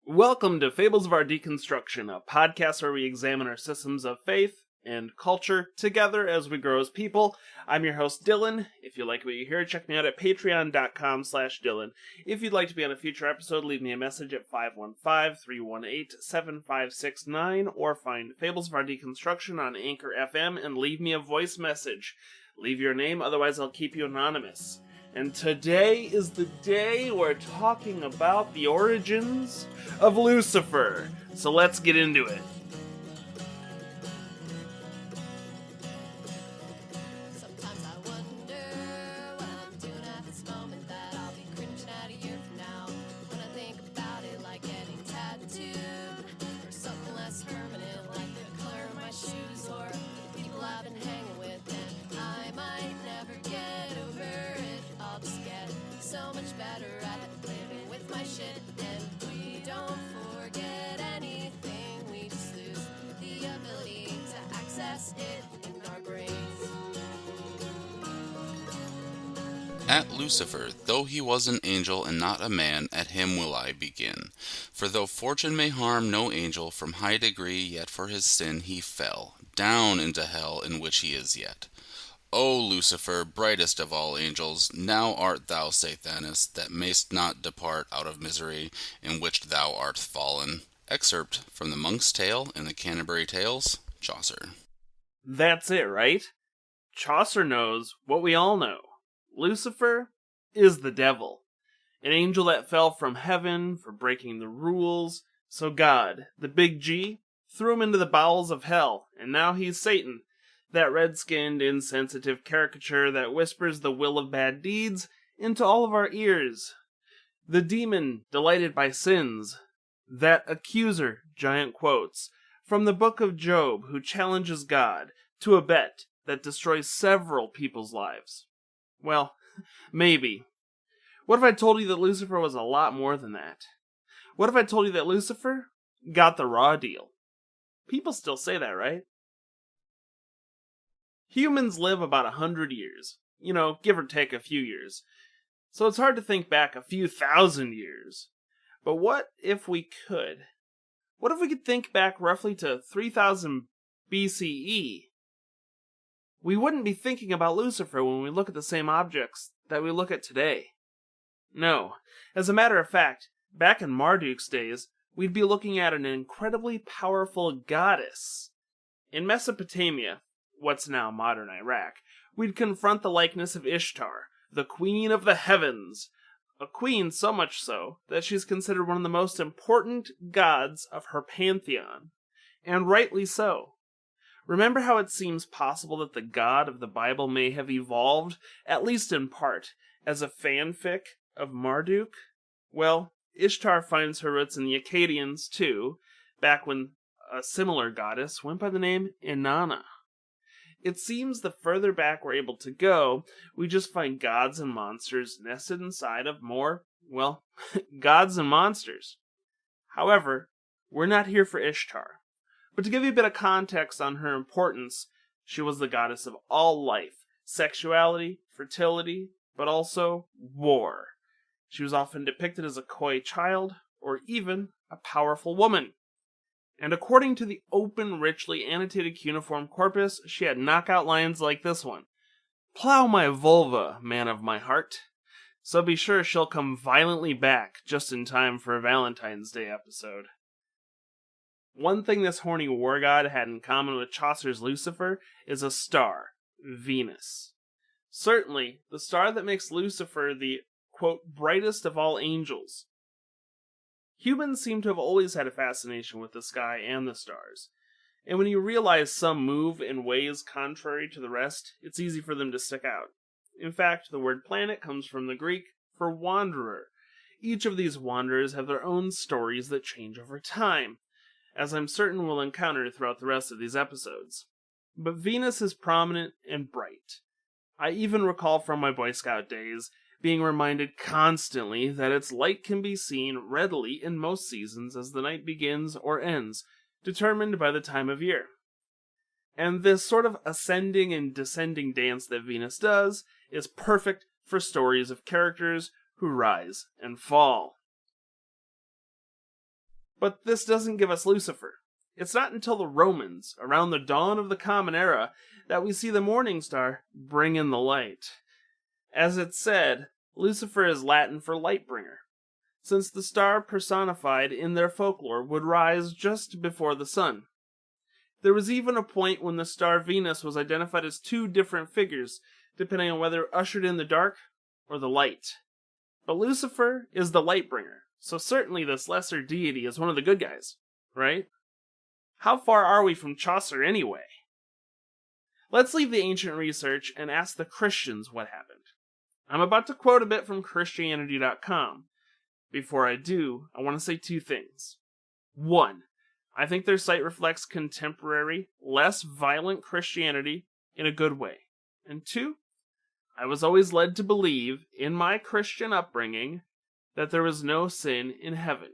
Welcome to Fables of Our Deconstruction, a podcast where we examine our systems of faith and culture together as we grow as people. I'm your host, Dylan. If you like what you hear, check me out at patreon.com/Dylan. If you'd like to be on a future episode, leave me a message at 515-318-7569 or find Fables of Our Deconstruction on Anchor FM and leave me a voice message. Leave your name, otherwise I'll keep you anonymous. And today is the day we're talking about the origins of Lucifer. So let's get into it. Sometimes I wonder what I'm doing at this moment, that I'll be cringing at a year from now. When I think about it, like getting tattooed, or something less permanent, like the color of my shoes, or the people I've been hanging with, and I might never get over it. I'll just get so much better at living with my shit, and we don't forget anything, we just lose the ability to access it in our brains. At Lucifer, though he was an angel and not a man, at him will I begin. For though fortune may harm no angel from high degree, yet for his sin he fell down into hell, in which he is yet. O Lucifer, brightest of all angels, now art thou Sathanas, that mayst not depart out of misery, in which thou art fallen. Excerpt from the Monk's Tale in the Canterbury Tales, Chaucer. That's it, right? Chaucer knows what we all know. Lucifer is the devil, an angel that fell from heaven for breaking the rules, so God, the big G, threw him into the bowels of hell, and now he's Satan, that red-skinned, insensitive caricature that whispers the will of bad deeds into all of our ears. The demon delighted by sins, that accuser, giant quotes, from the book of Job, who challenges God to a bet that destroys several people's lives. Well, maybe. What if I told you that Lucifer was a lot more than that? What if I told you that Lucifer got the raw deal? People still say that, right? Humans live about 100 years. Give or take a few years. So it's hard to think back a few thousand years. But what if we could? What if we could think back roughly to 3000 BCE? We wouldn't be thinking about Lucifer when we look at the same objects that we look at today. No. As a matter of fact, back in Marduk's days, we'd be looking at an incredibly powerful goddess. In Mesopotamia, what's now modern Iraq, we'd confront the likeness of Ishtar, the queen of the heavens. A queen so much so that she's considered one of the most important gods of her pantheon. And rightly so. Remember how it seems possible that the god of the Bible may have evolved, at least in part, as a fanfic of Marduk? Well, Ishtar finds her roots in the Akkadians, too, back when a similar goddess went by the name Inanna. It seems the further back we're able to go, we just find gods and monsters nested inside of more, gods and monsters. However, we're not here for Ishtar. But to give you a bit of context on her importance, she was the goddess of all life, sexuality, fertility, but also war. She was often depicted as a coy child, or even a powerful woman. And according to the open, richly annotated cuneiform corpus, she had knockout lines like this one. "Plow my vulva, man of my heart." So be sure she'll come violently back just in time for a Valentine's Day episode. One thing this horny war god had in common with Chaucer's Lucifer is a star, Venus. Certainly, the star that makes Lucifer the, quote, brightest of all angels. Humans seem to have always had a fascination with the sky and the stars, and when you realize some move in ways contrary to the rest, it's easy for them to stick out. In fact, the word planet comes from the Greek for wanderer. Each of these wanderers have their own stories that change over time, as I'm certain we'll encounter throughout the rest of these episodes. But Venus is prominent and bright. I even recall from my Boy Scout days being reminded constantly that its light can be seen readily in most seasons as the night begins or ends, determined by the time of year. And this sort of ascending and descending dance that Venus does is perfect for stories of characters who rise and fall. But this doesn't give us Lucifer. It's not until the Romans, around the dawn of the Common Era, that we see the morning star bring in the light. As it's said, Lucifer is Latin for light bringer, since the star personified in their folklore would rise just before the sun. There was even a point when the star Venus was identified as two different figures, depending on whether ushered in the dark or the light. But Lucifer is the light bringer, so certainly this lesser deity is one of the good guys, right? How far are we from Chaucer anyway? Let's leave the ancient research and ask the Christians what happened. I'm about to quote a bit from Christianity.com. Before I do, I want to say two things. One, I think their site reflects contemporary, less violent Christianity in a good way. And two, I was always led to believe, in my Christian upbringing, that there was no sin in heaven.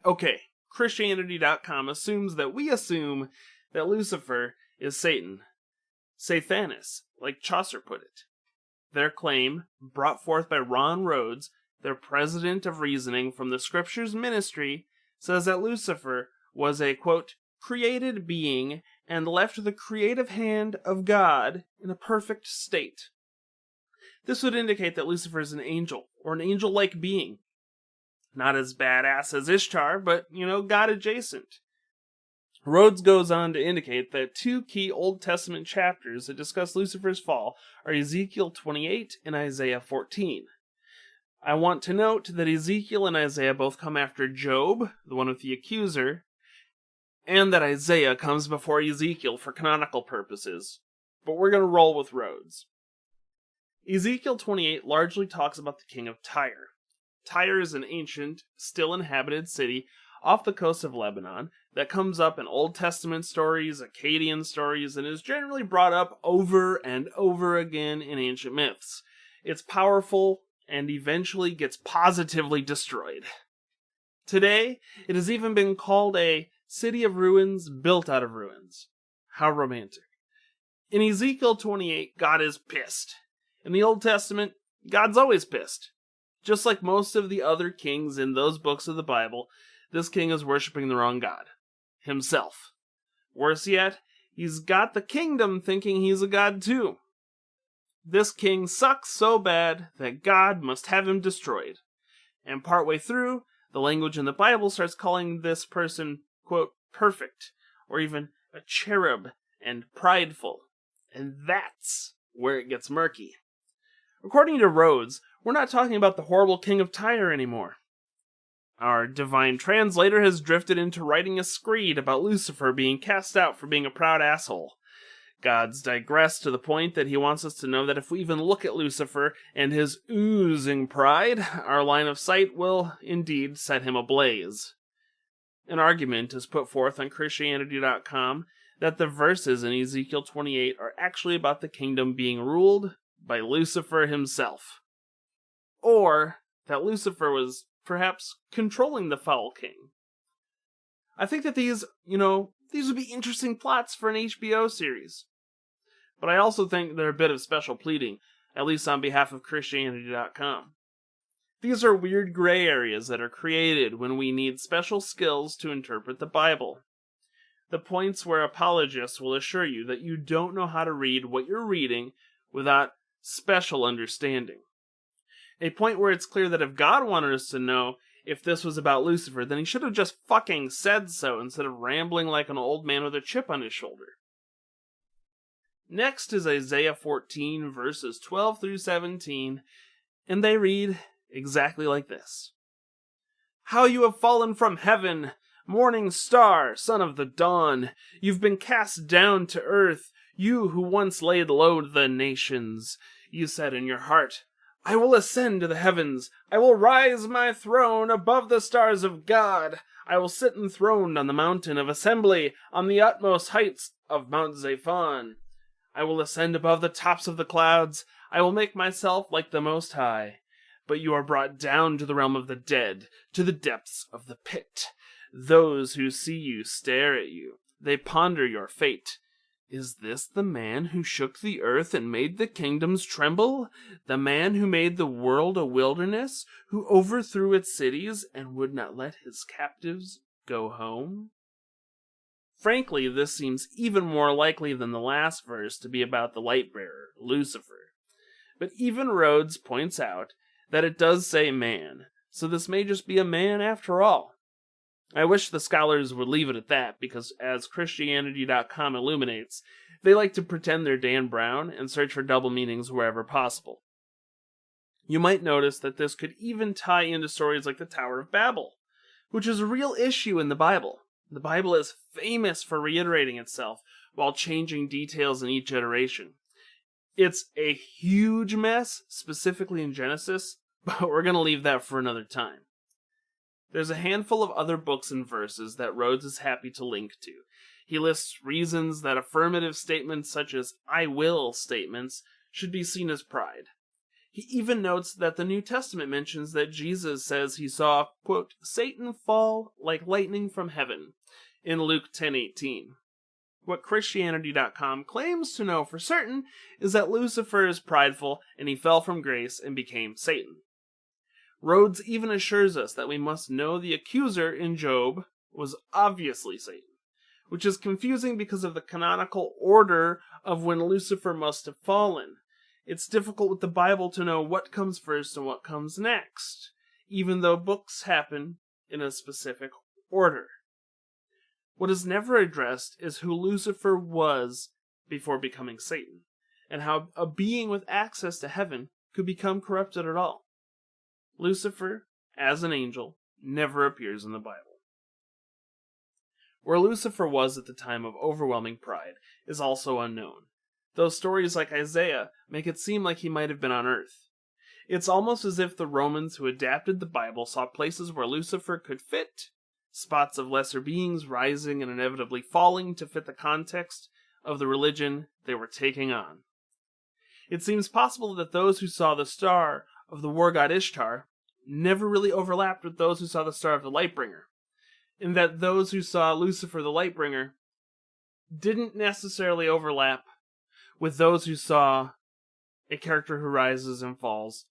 Okay, Christianity.com assumes that we assume that Lucifer is Satan. Sathanis, like Chaucer put it. Their claim, brought forth by Ron Rhodes, their president of reasoning from the Scriptures Ministry, says that Lucifer was a, quote, created being and left the creative hand of God in a perfect state. This would indicate that Lucifer is an angel, or an angel-like being. Not as badass as Ishtar, but, God adjacent. Rhodes goes on to indicate that two key Old Testament chapters that discuss Lucifer's fall are Ezekiel 28 and Isaiah 14. I want to note that Ezekiel and Isaiah both come after Job, the one with the accuser, and that Isaiah comes before Ezekiel for canonical purposes. But we're going to roll with Rhodes. Ezekiel 28 largely talks about the king of Tyre. Tyre is an ancient, still inhabited city off the coast of Lebanon that comes up in Old Testament stories, Akkadian stories, and is generally brought up over and over again in ancient myths. It's powerful and eventually gets positively destroyed. Today, it has even been called a city of ruins built out of ruins. How romantic. In Ezekiel 28, God is pissed. In the Old Testament, God's always pissed. Just like most of the other kings in those books of the Bible, this king is worshiping the wrong God. Himself. Worse yet, he's got the kingdom thinking he's a god too. This king sucks so bad that God must have him destroyed. And partway through, the language in the Bible starts calling this person, quote, perfect, or even a cherub and prideful. And that's where it gets murky. According to Rhodes, we're not talking about the horrible king of Tyre anymore. Our divine translator has drifted into writing a screed about Lucifer being cast out for being a proud asshole. God's digressed to the point that he wants us to know that if we even look at Lucifer and his oozing pride, our line of sight will indeed set him ablaze. An argument is put forth on Christianity.com that the verses in Ezekiel 28 are actually about the kingdom being ruled by Lucifer himself. Or that Lucifer was perhaps controlling the foul king. I think that these would be interesting plots for an HBO series. But I also think they're a bit of special pleading, at least on behalf of Christianity.com. These are weird gray areas that are created when we need special skills to interpret the Bible. The points where apologists will assure you that you don't know how to read what you're reading without special understanding. A point where it's clear that if God wanted us to know if this was about Lucifer, then he should have just fucking said so instead of rambling like an old man with a chip on his shoulder. Next is Isaiah 14, verses 12 through 17, and they read exactly like this. How you have fallen from heaven, morning star, son of the dawn! You've been cast down to earth, you who once laid low the nations. You said in your heart, I will ascend to the heavens. I will rise my throne above the stars of God. I will sit enthroned on the mountain of assembly, on the utmost heights of Mount Zaphon. I will ascend above the tops of the clouds. I will make myself like the Most High. But you are brought down to the realm of the dead, to the depths of the pit. Those who see you stare at you. They ponder your fate. Is this the man who shook the earth and made the kingdoms tremble? The man who made the world a wilderness? Who overthrew its cities and would not let his captives go home? Frankly, this seems even more likely than the last verse to be about the light-bearer, Lucifer. But even Rhodes points out that it does say man, so this may just be a man after all. I wish the scholars would leave it at that, because as Christianity.com illuminates, they like to pretend they're Dan Brown and search for double meanings wherever possible. You might notice that this could even tie into stories like the Tower of Babel, which is a real issue in the Bible. The Bible is famous for reiterating itself while changing details in each iteration. It's a huge mess, specifically in Genesis, but we're going to leave that for another time. There's a handful of other books and verses that Rhodes is happy to link to. He lists reasons that affirmative statements such as I will statements should be seen as pride. He even notes that the New Testament mentions that Jesus says he saw, quote, Satan fall like lightning from heaven in Luke 10:18. What Christianity.com claims to know for certain is that Lucifer is prideful and he fell from grace and became Satan. Rhodes even assures us that we must know the accuser in Job was obviously Satan, which is confusing because of the canonical order of when Lucifer must have fallen. It's difficult with the Bible to know what comes first and what comes next, even though books happen in a specific order. What is never addressed is who Lucifer was before becoming Satan, and how a being with access to heaven could become corrupted at all. Lucifer, as an angel, never appears in the Bible. Where Lucifer was at the time of overwhelming pride is also unknown, though stories like Isaiah make it seem like he might have been on Earth. It's almost as if the Romans who adapted the Bible saw places where Lucifer could fit, spots of lesser beings rising and inevitably falling to fit the context of the religion they were taking on. It seems possible that those who saw the star of the war god Ishtar never really overlapped with those who saw the star of the Lightbringer, and that those who saw Lucifer the Lightbringer didn't necessarily overlap with those who saw a character who rises and falls.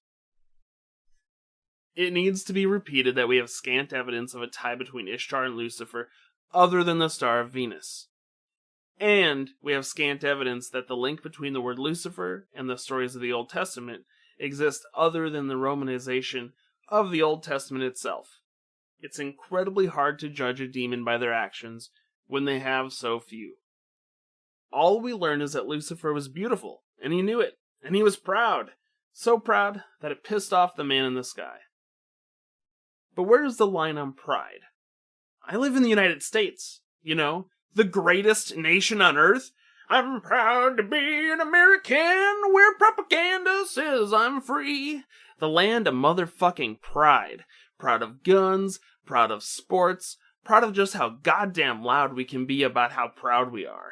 It needs to be repeated that we have scant evidence of a tie between Ishtar and Lucifer other than the star of Venus. And we have scant evidence that the link between the word Lucifer and the stories of the Old Testament exist other than the Romanization of the Old Testament itself. It's incredibly hard to judge a demon by their actions when they have so few. All we learn is that Lucifer was beautiful, and he knew it, and he was proud. So proud that it pissed off the man in the sky. But where is the line on pride? I live in the United States, the greatest nation on earth. I'm proud to be an American where propaganda says I'm free. The land of motherfucking pride. Proud of guns, proud of sports, proud of just how goddamn loud we can be about how proud we are.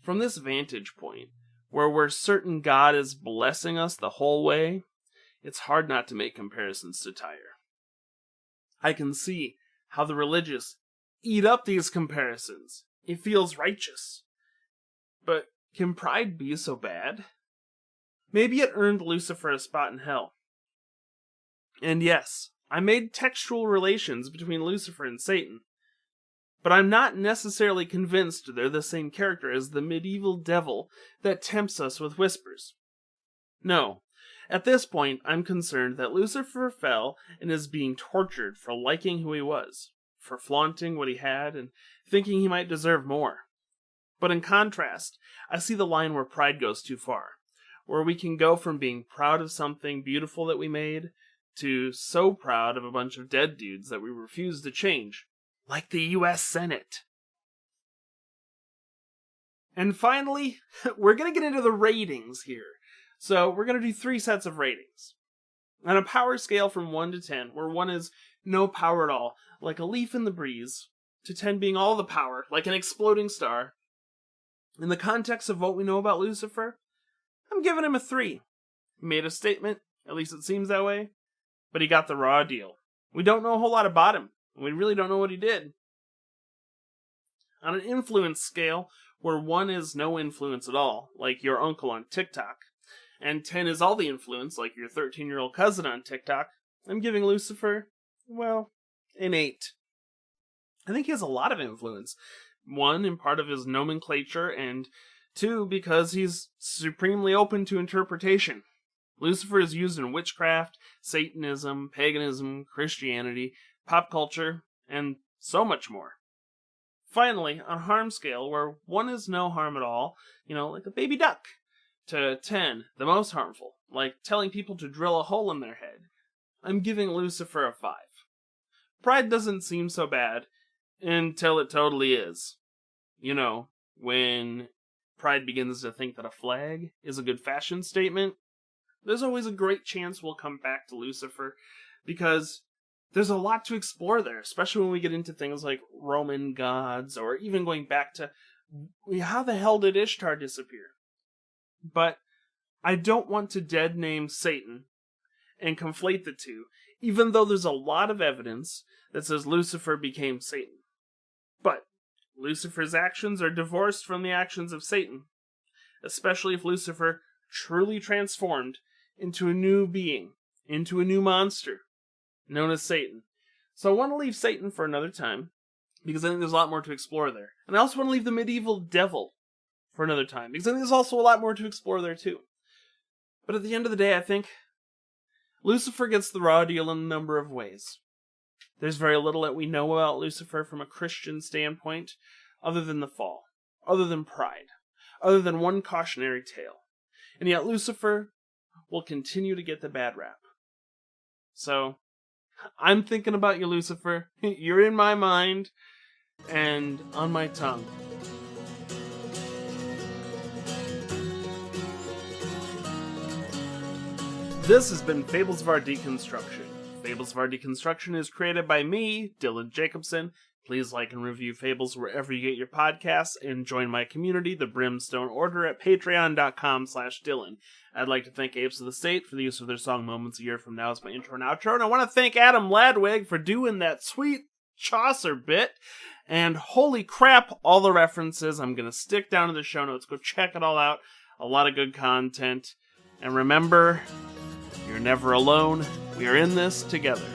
From this vantage point, where we're certain God is blessing us the whole way, it's hard not to make comparisons to Tyre. I can see how the religious eat up these comparisons. It feels righteous. But can pride be so bad? Maybe it earned Lucifer a spot in hell. And yes, I made textual relations between Lucifer and Satan, but I'm not necessarily convinced they're the same character as the medieval devil that tempts us with whispers. No, at this point I'm concerned that Lucifer fell and is being tortured for liking who he was, for flaunting what he had and thinking he might deserve more. But in contrast, I see the line where pride goes too far, where we can go from being proud of something beautiful that we made to so proud of a bunch of dead dudes that we refuse to change, like the US Senate. And finally, we're going to get into the ratings here. So we're going to do 3 sets of ratings. On a power scale from 1 to 10, where 1 is no power at all, like a leaf in the breeze, to 10 being all the power, like an exploding star. In the context of what we know about Lucifer, I'm giving him a 3. He made a statement, at least it seems that way, but he got the raw deal. We don't know a whole lot about him, and we really don't know what he did. On an influence scale, where 1 is no influence at all, like your uncle on TikTok, and 10 is all the influence, like your 13-year-old cousin on TikTok, I'm giving Lucifer, well, an 8. I think he has a lot of influence. 1, in part of his nomenclature, and 2, because he's supremely open to interpretation. Lucifer is used in witchcraft, Satanism, paganism, Christianity, pop culture, and so much more. Finally, on harm scale, where 1 is no harm at all, like a baby duck, to 10, the most harmful, like telling people to drill a hole in their head, I'm giving Lucifer a 5. Pride doesn't seem so bad until it totally is. When pride begins to think that a flag is a good fashion statement, there's always a great chance we'll come back to Lucifer, because there's a lot to explore there, especially when we get into things like Roman gods, or even going back to how the hell did Ishtar disappear? But I don't want to dead name Satan and conflate the two, even though there's a lot of evidence that says Lucifer became Satan. But Lucifer's actions are divorced from the actions of Satan, especially if Lucifer truly transformed into a new being, into a new monster, known as Satan. So I want to leave Satan for another time, because I think there's a lot more to explore there. And I also want to leave the medieval devil for another time, because I think there's also a lot more to explore there too. But at the end of the day, I think Lucifer gets the raw deal in a number of ways. There's very little that we know about Lucifer from a Christian standpoint, other than the fall, other than pride, other than one cautionary tale. And yet Lucifer will continue to get the bad rap. So, I'm thinking about you, Lucifer. You're in my mind and on my tongue. This has been Fables of Our Deconstruction. Fables of Our Deconstruction is created by me, Dylan Jacobson. Please like and review Fables wherever you get your podcasts, and join my community, the Brimstone Order, at patreon.com/Dylan. I'd like to thank Apes of the State for the use of their song Moments a Year From Now as my intro and outro, and I want to thank Adam Ladwig for doing that sweet Chaucer bit. And holy crap, all the references. I'm going to stick down in the show notes. Go check it all out. A lot of good content. And remember, you're never alone. We are in this together.